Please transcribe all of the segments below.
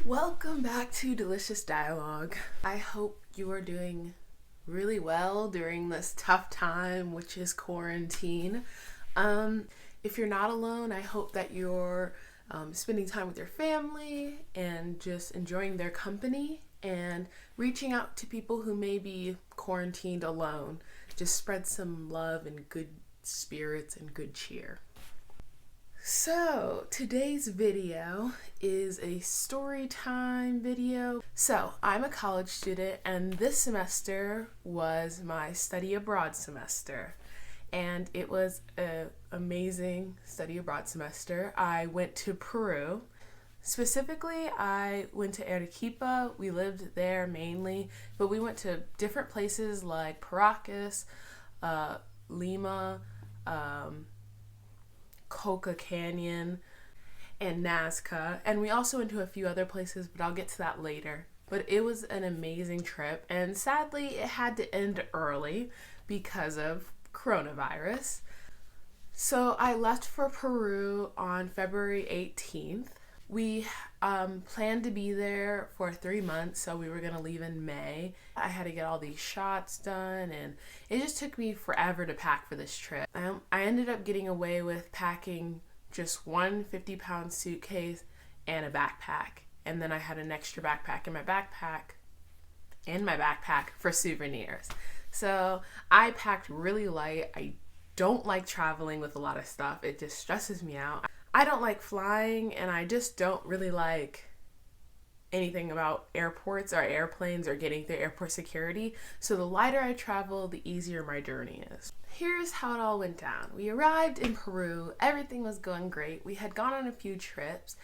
Welcome back to Delicious Dialogue. I hope you are doing really well during this tough time, which is quarantine. If you're not alone, I hope that you're spending time with your family and just enjoying their company and reaching out to people who may be quarantined alone. Just spread some love and good spirits and good cheer. So, today's video is a story time video. So, I'm a college student and this semester was my study abroad semester. And it was an amazing study abroad semester. I went to Peru. Specifically, I went to Arequipa. We lived there mainly, but we went to different places like Paracas, Lima, Coca Canyon, and Nazca, and we also went to a few other places, but I'll get to that later. But it was an amazing trip, and sadly it had to end early because of coronavirus. So I left for Peru on February 18th. We planned to be there for 3 months, so we were going to leave in May. I had to get all these shots done, and it just took me forever to pack for this trip. I ended up getting away with packing just one 50-pound suitcase and a backpack, and then I had an extra backpack in my backpack for souvenirs. So I packed really light. I don't like traveling with a lot of stuff. It just stresses me out. I don't like flying, and I just don't really like anything about airports or airplanes or getting through airport security. So the lighter I travel, the easier my journey is. Here's how it all went down. We arrived in Peru. Everything was going great. We had gone on a few trips,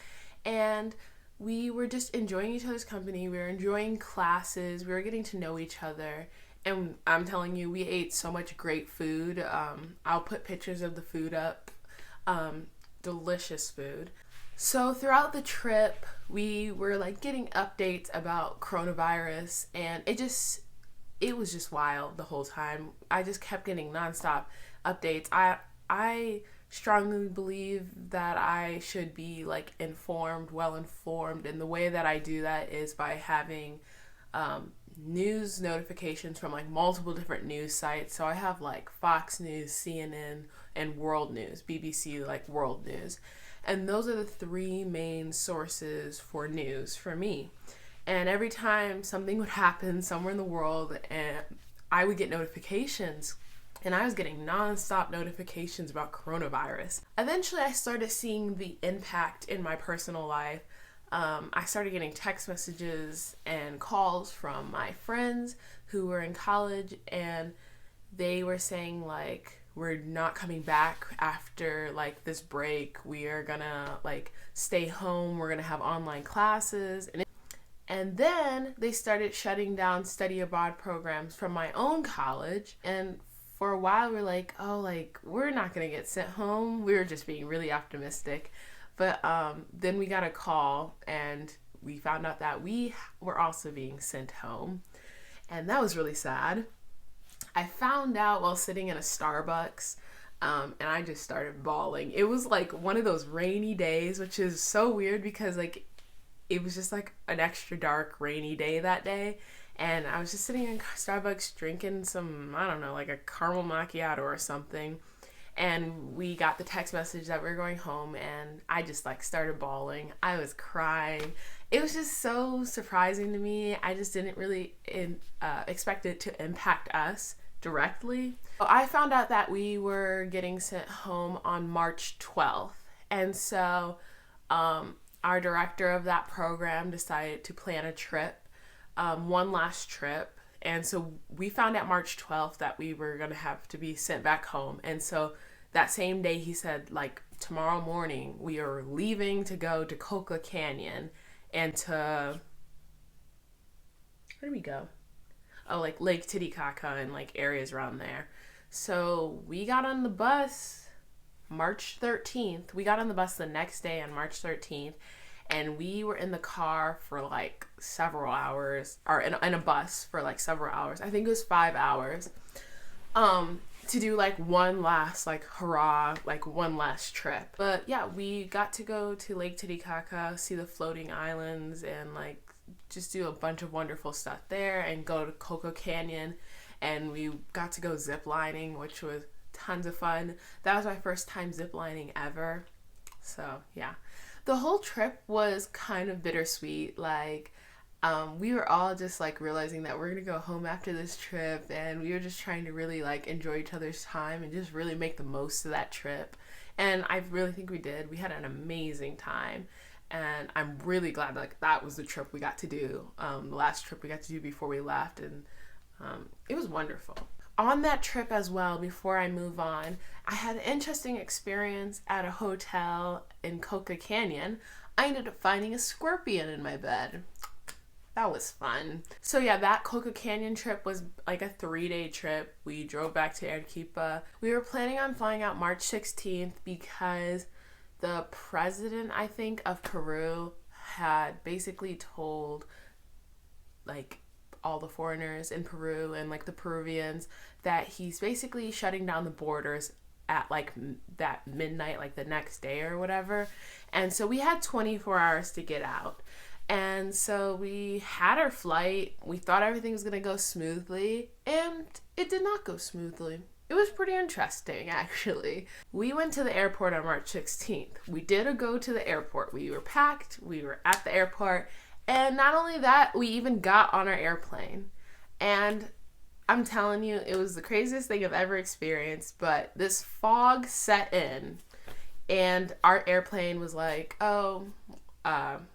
and we were just enjoying each other's company. We were enjoying classes. We were getting to know each other. And I'm telling you, we ate so much great food. I'll put pictures of the food up. Delicious food. So throughout the trip, we were getting updates about coronavirus, and it was just wild the whole time. I just kept getting nonstop updates. I strongly believe that I should be well informed, and the way that I do that is by having news notifications from multiple different news sites. So I have Fox News, CNN, and World News, BBC, World News. And those are the three main sources for news for me. And every time something would happen somewhere in the world, and I would get notifications, and I was getting nonstop notifications about coronavirus. Eventually, I started seeing the impact in my personal life. I started getting text messages and calls from my friends who were in college, and they were saying we're not coming back after this break. We are gonna stay home. We're gonna have online classes. And then they started shutting down study abroad programs from my own college. And for a while we're we're not gonna get sent home. We were just being really optimistic. But then we got a call, and we found out that we were also being sent home. And that was really sad. I found out while sitting in a Starbucks, and I just started bawling. It was one of those rainy days, which is so weird because it was just an extra dark rainy day that day. And I was just sitting in Starbucks drinking some, I don't know, a caramel macchiato or something. And we got the text message that we were going home, and I just started bawling. I was crying. It was just so surprising to me. I just didn't really expect it to impact us directly. I found out that we were getting sent home on March 12th. And so our director of that program decided to plan a trip, one last trip. And so we found out March 12th that we were going to have to be sent back home. And so that same day he said, tomorrow morning we are leaving to go to Coca Canyon and to, where did we go? Oh, Lake Titicaca and areas around there. So we got on the bus March 13th. We got on the bus the next day on March 13th. And we were in the car for several hours, or in a bus for several hours. I think it was 5 hours. to do like one last like hurrah, like one last trip. But yeah, we got to go to Lake Titicaca, see the floating islands, and like just do a bunch of wonderful stuff there, and go to Coco Canyon, and we got to go zip lining, which was tons of fun. That was my first time zip lining ever. So yeah, the whole trip was kind of bittersweet. Like we were all just like realizing that we're gonna go home after this trip, and we were just trying to really like enjoy each other's time and just really make the most of that trip. And I really think we did. We had an amazing time, and I'm really glad like that was the trip we got to do, the last trip we got to do before we left, and it was wonderful. On that trip as well, before I move on, I had an interesting experience at a hotel in Coca Canyon. I ended up finding a scorpion in my bed. That was fun. So yeah, that Coca Canyon trip was like a 3-day trip. We drove back to Arequipa. We were planning on flying out March 16th because the president, I think, of Peru had basically told like all the foreigners in Peru and like the Peruvians that he's basically shutting down the borders at like that midnight, like the next day or whatever. And so we had 24 hours to get out. And so we had our flight. We thought everything was going to go smoothly, and it did not go smoothly. It was pretty interesting, actually. We went to the airport on March 16th. We did go to the airport. We were packed. We were at the airport. And not only that, we even got on our airplane. And I'm telling you, it was the craziest thing I've ever experienced. But this fog set in, and our airplane was like,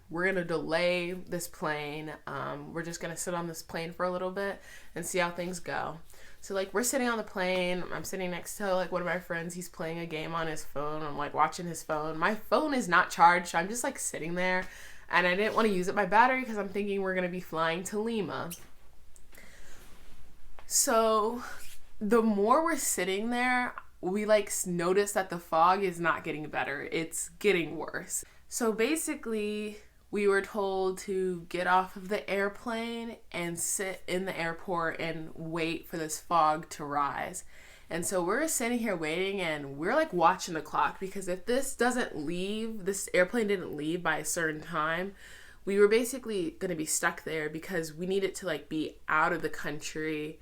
we're going to delay this plane. We're just going to sit on this plane for a little bit and see how things go. So, like, we're sitting on the plane. I'm sitting next to, like, one of my friends. He's playing a game on his phone. I'm, like, watching his phone. My phone is not charged. So I'm just, like, sitting there. And I didn't want to use up my battery because I'm thinking we're going to be flying to Lima. So the more we're sitting there, we, like, notice that the fog is not getting better. It's getting worse. So basically, we were told to get off of the airplane and sit in the airport and wait for this fog to rise. And so we're sitting here waiting, and we're like watching the clock, because if this airplane didn't leave by a certain time, we were basically going to be stuck there because we needed to like be out of the country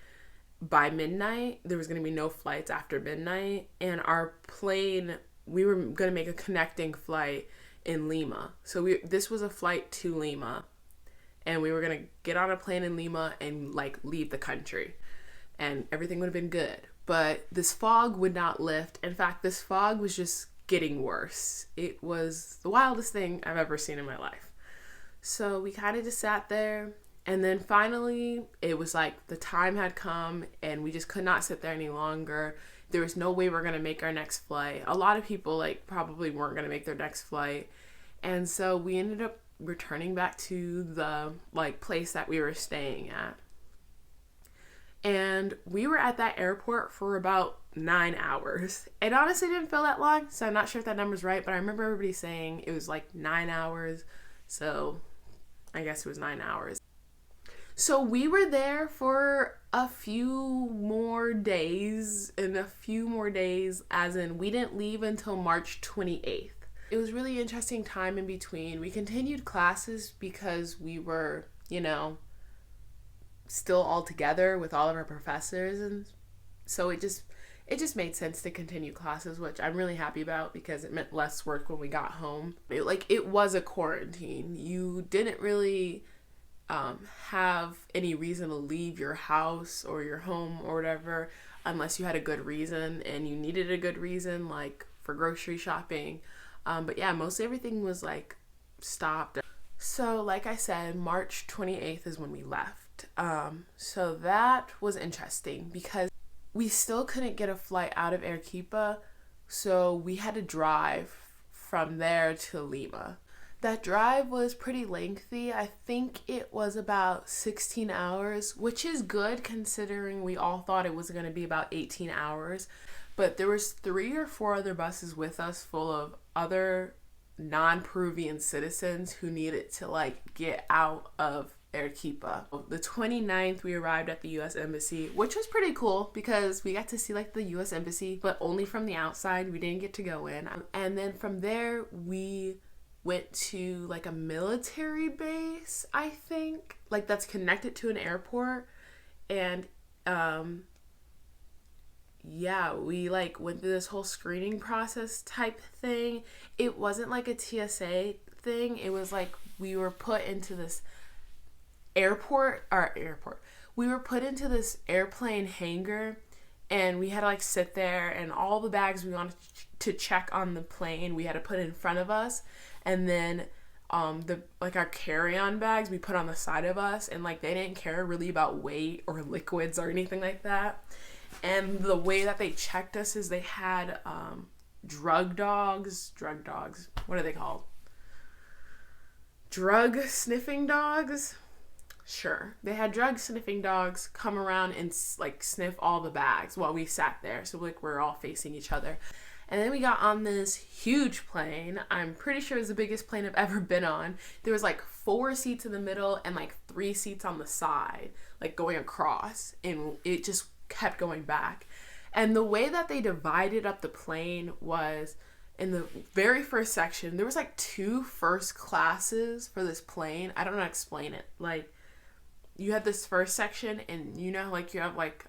by midnight. There was going to be no flights after midnight, and our plane, we were going to make a connecting flight in Lima. So this was a flight to Lima, and we were going to get on a plane in Lima and like leave the country, and everything would have been good. But this fog would not lift. In fact, this fog was just getting worse. It was the wildest thing I've ever seen in my life. So we kind of just sat there, and then finally it was like the time had come, and we just could not sit there any longer. There was no way we're going to make our next flight. A lot of people like probably weren't going to make their next flight. And so we ended up returning back to the like place that we were staying at. And we were at that airport for about 9 hours. It honestly didn't feel that long, so I'm not sure if that number's right, but I remember everybody saying it was like 9 hours. So I guess it was 9 hours. So we were there for a few more days, as in we didn't leave until March 28th. It was really interesting time in between. We continued classes because we were, still all together with all of our professors, and so it just made sense to continue classes, which I'm really happy about because it meant less work when we got home. It was a quarantine. You didn't really have any reason to leave your house or your home or whatever unless you had a good reason, and you needed a good reason, like for grocery shopping. But yeah, mostly everything was like stopped. So like I said, March 28th is when we left. So that was interesting because we still couldn't get a flight out of Arequipa, so we had to drive from there to Lima. That drive was pretty lengthy. I think it was about 16 hours, which is good considering we all thought it was going to be about 18 hours. But there was 3 or 4 other buses with us full of other non-Peruvian citizens who needed to like get out of Arequipa. The 29th, we arrived at the U.S. Embassy, which was pretty cool because we got to see like the U.S. Embassy, but only from the outside. We didn't get to go in. And then from there, we went to like a military base, I think, like that's connected to an airport. And yeah, we like went through this whole screening process type thing. It wasn't like a TSA thing. It was like we were put into this we were put into this airplane hangar, and we had to like sit there, and all the bags we wanted to check on the plane we had to put in front of us, and then our carry-on bags we put on the side of us, and like they didn't care really about weight or liquids or anything like that. And the way that they checked us is they had drug dogs, what are they called? Drug sniffing dogs? Sure. They had drug sniffing dogs come around and like sniff all the bags while we sat there. So like we're all facing each other. And then we got on this huge plane. I'm pretty sure it was the biggest plane I've ever been on. There was like 4 seats in the middle and like 3 seats on the side, like going across. And it just kept going back. And the way that they divided up the plane was in the very first section, there was like 2 first classes for this plane. I don't know how to explain it. Like, you had this first section, and you know, like you have like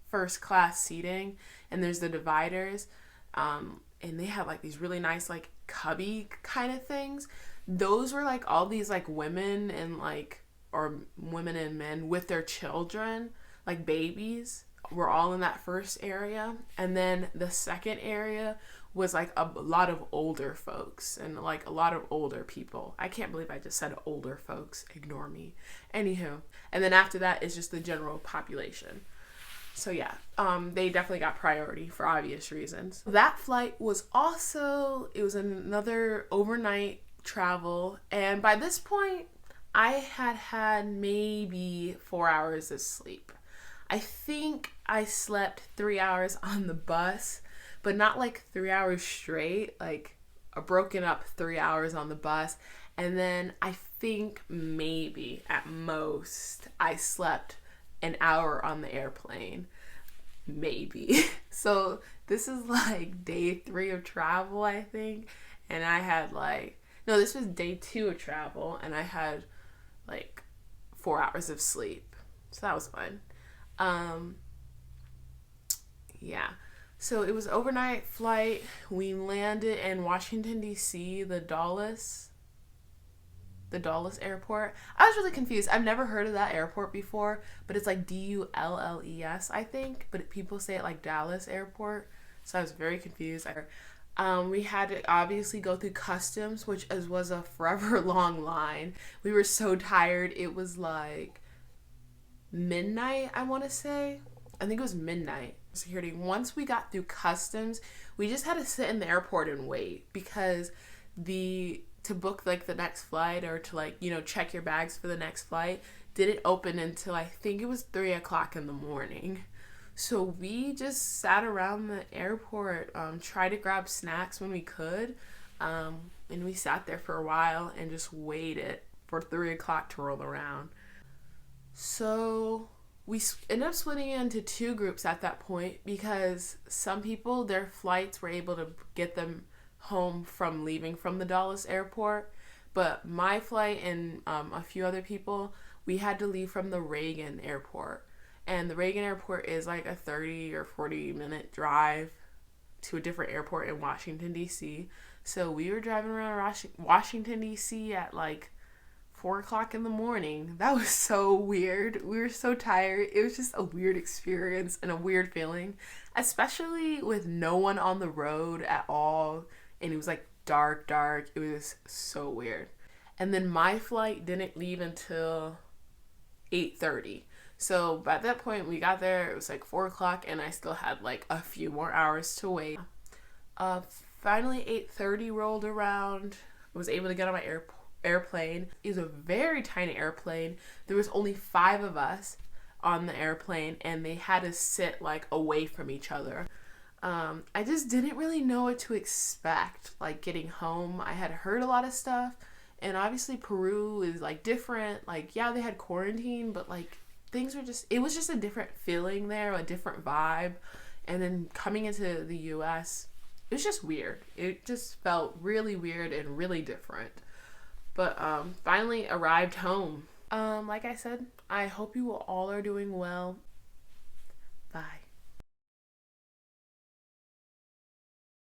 first class seating, and there's the dividers, and they have like these really nice like cubby kind of things. Those were like all these like women and men with their children, like babies, were all in that first area. And then the second area was like a lot of older folks and like a lot of older people. I can't believe I just said older folks. Ignore me. Anywho. And then after that is just the general population. So yeah, they definitely got priority for obvious reasons. That flight was another overnight travel. And by this point, I had maybe 4 hours of sleep. I think I slept 3 hours on the bus, but not like 3 hours straight, like a broken up 3 hours on the bus. And then I think maybe at most I slept an hour on the airplane. Maybe. So this is like day 3 of travel, I think. And I had this was day 2 of travel, and I had like 4 hours of sleep. So that was fun. Yeah. So it was overnight flight. We landed in Washington, D.C., the Dulles airport. I was really confused. I've never heard of that airport before, but it's like Dulles, I think, but people say it like Dallas Airport. So I was very confused. We had to obviously go through customs, which was a forever long line. We were so tired. It was like midnight, I want to say. I think it was midnight. Security. Once we got through customs, we just had to sit in the airport and wait, because to book like the next flight, or to like, you know, check your bags for the next flight, didn't open until I think it was 3 o'clock in the morning. So we just sat around the airport, tried to grab snacks when we could, and we sat there for a while and just waited for 3 o'clock to roll around. So we ended up splitting into 2 groups at that point, because some people, their flights were able to get them home from leaving from the Dulles airport, but my flight and a few other people, we had to leave from the Reagan airport. And the Reagan airport is like a 30 or 40 minute drive to a different airport in Washington, D.C. So we were driving around Washington, D.C. at like 4 o'clock in the morning. That was so weird. We were so tired. It was just a weird experience and a weird feeling, especially with no one on the road at all. And it was like dark. It was so weird. And then my flight didn't leave until 8:30. So by that point we got there, it was like 4 o'clock, and I still had like a few more hours to wait. Finally 8:30 rolled around. I was able to get on my airplane. It was a very tiny airplane. There was only 5 of us on the airplane, and they had to sit like away from each other. I just didn't really know what to expect. Like getting home, I had heard a lot of stuff, and obviously Peru is like different. Like, yeah, they had quarantine, but like things were just, it was just a different feeling there, a different vibe. And then coming into the US, it was just weird. It just felt really weird and really different. But finally arrived home. Like I said, I hope you all are doing well. Bye.